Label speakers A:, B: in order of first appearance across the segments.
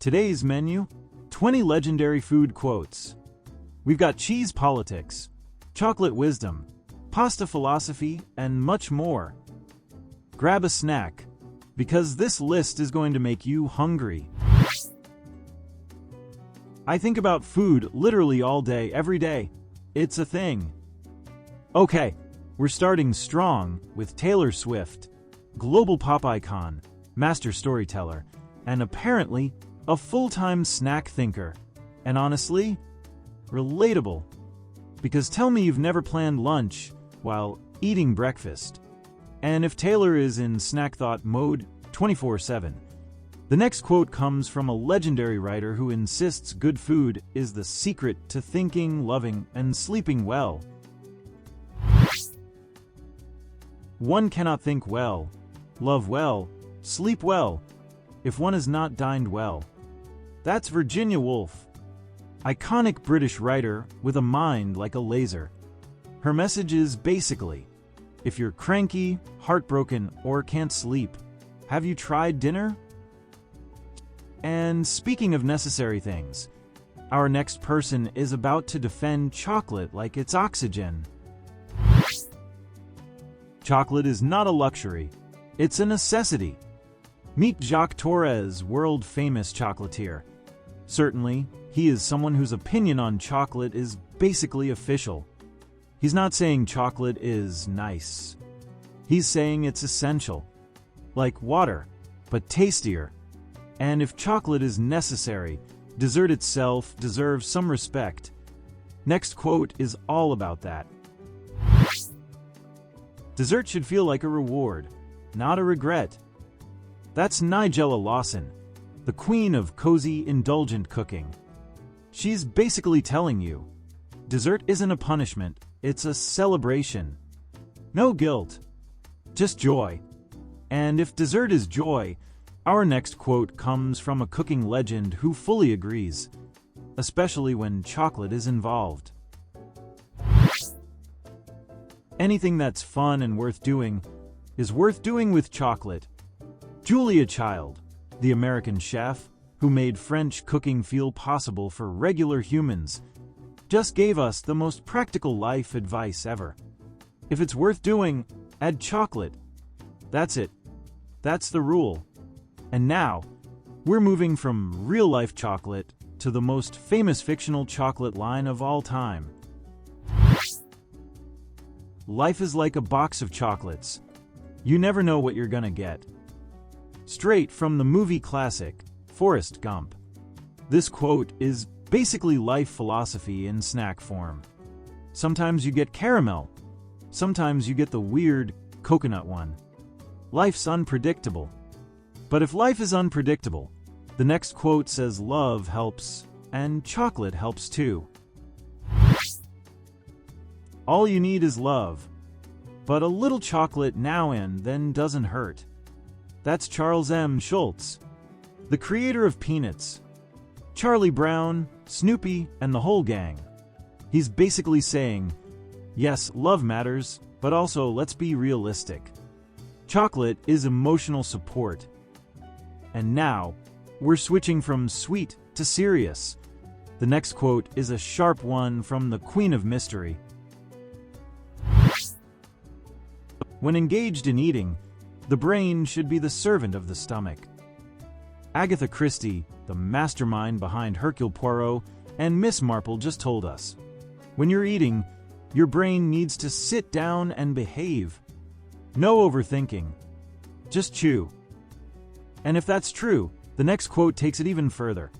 A: Today's menu: 20 legendary food quotes. We've got cheese politics, chocolate wisdom, pasta philosophy, and much more. Grab a snack, because this list is going to make you hungry. I think about food literally all day, every day. It's a thing. Okay, we're starting strong with Taylor Swift, global pop icon, master storyteller, and apparently a full-time snack thinker. And honestly, relatable. Because tell me you've never planned lunch while eating breakfast. And if Taylor is in snack thought mode 24/7, the next quote comes from a legendary writer who insists good food is the secret to thinking, loving, and sleeping well. One cannot think well, love well, sleep well, if one has not dined well. That's Virginia Woolf, iconic British writer with a mind like a laser. Her message is basically, if you're cranky, heartbroken, or can't sleep, have you tried dinner? And speaking of necessary things, our next person is about to defend chocolate like it's oxygen. Chocolate is not a luxury, it's a necessity. Meet Jacques Torres, world-famous chocolatier. Certainly, he is someone whose opinion on chocolate is basically official. He's not saying chocolate is nice. He's saying it's essential. Like water, but tastier. And if chocolate is necessary, dessert itself deserves some respect. Next quote is all about that. Dessert should feel like a reward, not a regret. That's Nigella Lawson, the queen of cozy, indulgent cooking. She's basically telling you, dessert isn't a punishment, it's a celebration. No guilt, just joy. And if dessert is joy, our next quote comes from a cooking legend who fully agrees, especially when chocolate is involved. Anything that's fun and worth doing is worth doing with chocolate. Julia Child, the American chef who made French cooking feel possible for regular humans, just gave us the most practical life advice ever. If it's worth doing, add chocolate. That's it. That's the rule. And now, we're moving from real-life chocolate to the most famous fictional chocolate line of all time. Life is like a box of chocolates. You never know what you're gonna get. Straight from the movie classic, Forrest Gump. This quote is basically life philosophy in snack form. Sometimes you get caramel. Sometimes you get the weird coconut one. Life's unpredictable. But if life is unpredictable, the next quote says love helps, and chocolate helps too. All you need is love, but a little chocolate now and then doesn't hurt. That's Charles M. Schulz, the creator of Peanuts, Charlie Brown, Snoopy, and the whole gang. He's basically saying, yes, love matters, but also let's be realistic. Chocolate is emotional support. And now, we're switching from sweet to serious. The next quote is a sharp one from the Queen of Mystery. When engaged in eating, the brain should be the servant of the stomach. Agatha Christie, the mastermind behind Hercule Poirot, and Miss Marple just told us, when you're eating, your brain needs to sit down and behave. No overthinking. Just chew. And if that's true, the next quote takes it even further.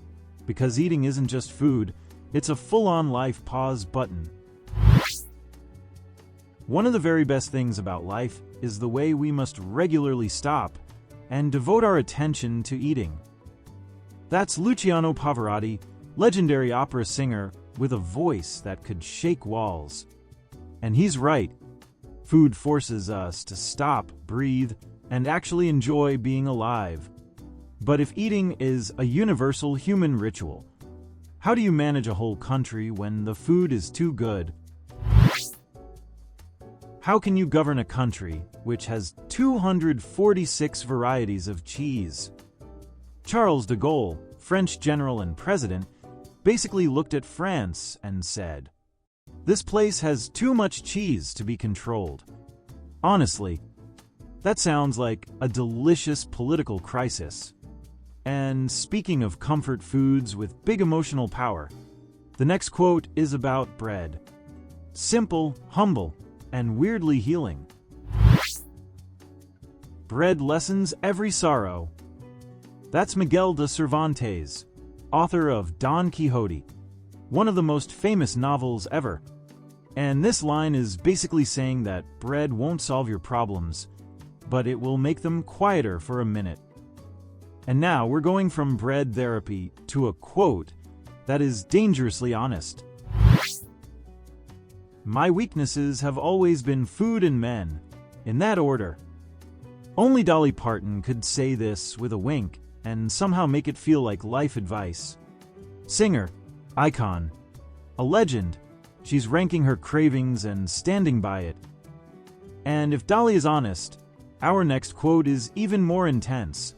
A: Because eating isn't just food, it's a full-on life pause button. One of the very best things about life is the way we must regularly stop and devote our attention to eating. That's Luciano Pavarotti, legendary opera singer with a voice that could shake walls. And he's right. Food forces us to stop, breathe, and actually enjoy being alive. But if eating is a universal human ritual, how do you manage a whole country when the food is too good? How can you govern a country which has 246 varieties of cheese? Charles de Gaulle, French general and president, basically looked at France and said, "This place has too much cheese to be controlled." Honestly, that sounds like a delicious political crisis. And speaking of comfort foods with big emotional power, the next quote is about bread. Simple, humble, and weirdly healing. Bread lessens every sorrow. That's Miguel de Cervantes, author of Don Quixote, one of the most famous novels ever. And this line is basically saying that bread won't solve your problems, but it will make them quieter for a minute. And now we're going from bread therapy to a quote that is dangerously honest. My weaknesses have always been food and men, in that order. Only Dolly Parton could say this with a wink and somehow make it feel like life advice. Singer, icon, a legend, she's ranking her cravings and standing by it. And if Dolly is honest, our next quote is even more intense,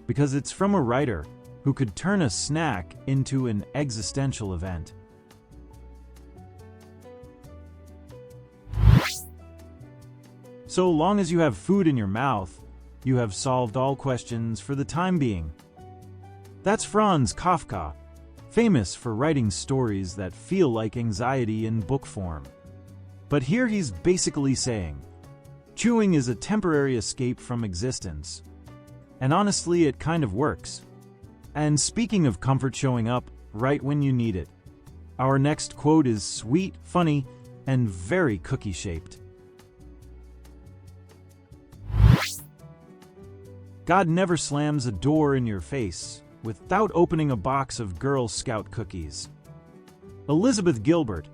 A: because it's from a writer who could turn a snack into an existential event. So long as you have food in your mouth, you have solved all questions for the time being. That's Franz Kafka, famous for writing stories that feel like anxiety in book form. But here he's basically saying, chewing is a temporary escape from existence. And honestly, it kind of works. And speaking of comfort showing up right when you need it, our next quote is sweet, funny, and very cookie-shaped. God never slams a door in your face without opening a box of Girl Scout cookies. Elizabeth Gilbert,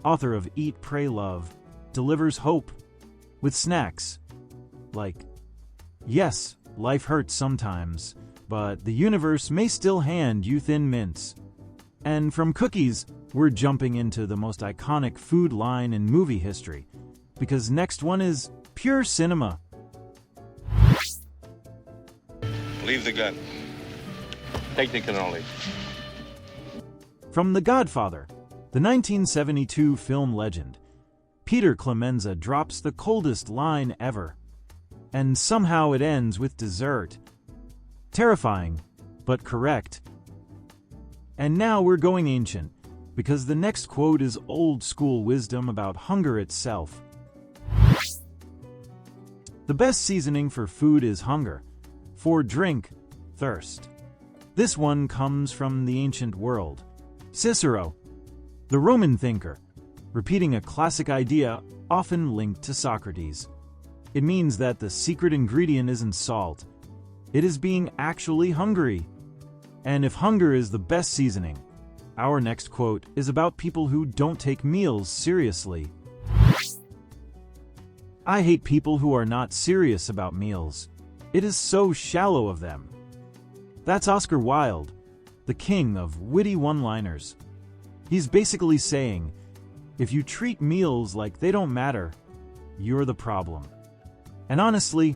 A: author of Eat, Pray, Love, delivers hope with snacks like, yes, life hurts sometimes, but the universe may still hand you Thin Mints. And from cookies, we're jumping into the most iconic food line in movie history, because next one is pure cinema.
B: Leave the gun. Take the cannoli.
A: From The Godfather, the 1972 film legend, Peter Clemenza drops the coldest line ever. And somehow it ends with dessert. Terrifying, but correct. And now we're going ancient, because the next quote is old school wisdom about hunger itself. The best seasoning for food is hunger. For drink, thirst. This one comes from the ancient world. Cicero, the Roman thinker, repeating a classic idea often linked to Socrates. It means that the secret ingredient isn't salt. It is being actually hungry. And if hunger is the best seasoning, our next quote is about people who don't take meals seriously. I hate people who are not serious about meals. It is so shallow of them. That's Oscar Wilde, the king of witty one-liners. He's basically saying, if you treat meals like they don't matter, you're the problem. And honestly,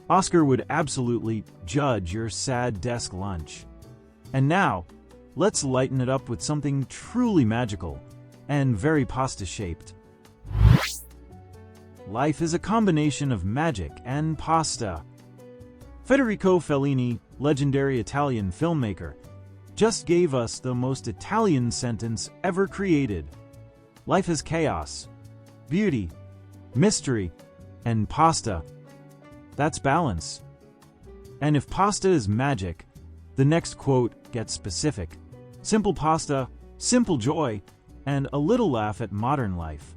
A: Oscar would absolutely judge your sad desk lunch. And now, let's lighten it up with something truly magical and very pasta-shaped. Life is a combination of magic and pasta. Federico Fellini, legendary Italian filmmaker, just gave us the most Italian sentence ever created. Life is chaos, beauty, mystery, and pasta. That's balance. And if pasta is magic, the next quote gets specific. Simple pasta, simple joy, and a little laugh at modern life.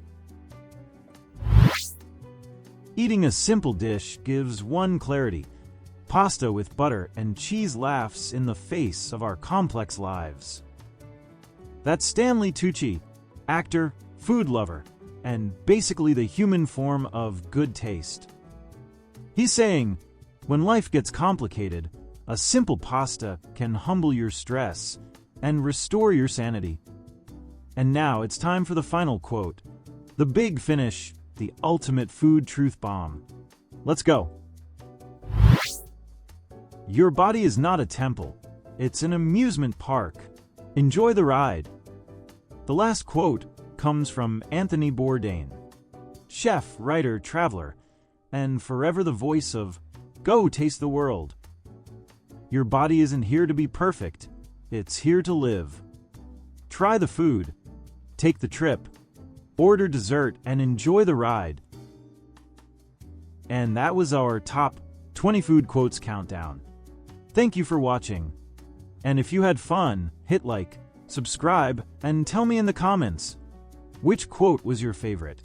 A: Eating a simple dish gives one clarity. Pasta with butter and cheese laughs in the face of our complex lives. That's Stanley Tucci, actor, food lover, and basically the human form of good taste. He's saying, when life gets complicated, a simple pasta can humble your stress and restore your sanity. And now it's time for the final quote. The big finish, the ultimate food truth bomb. Let's go. Your body is not a temple. It's an amusement park. Enjoy the ride. The last quote comes from Anthony Bourdain, chef, writer, traveler, and forever the voice of "Go taste the world." Your body isn't here to be perfect, it's here to live. Try the food, take the trip, order dessert, and enjoy the ride. And that was our top 20 food quotes countdown. Thank you for watching. And if you had fun, hit like, subscribe, and tell me in the comments, which quote was your favorite?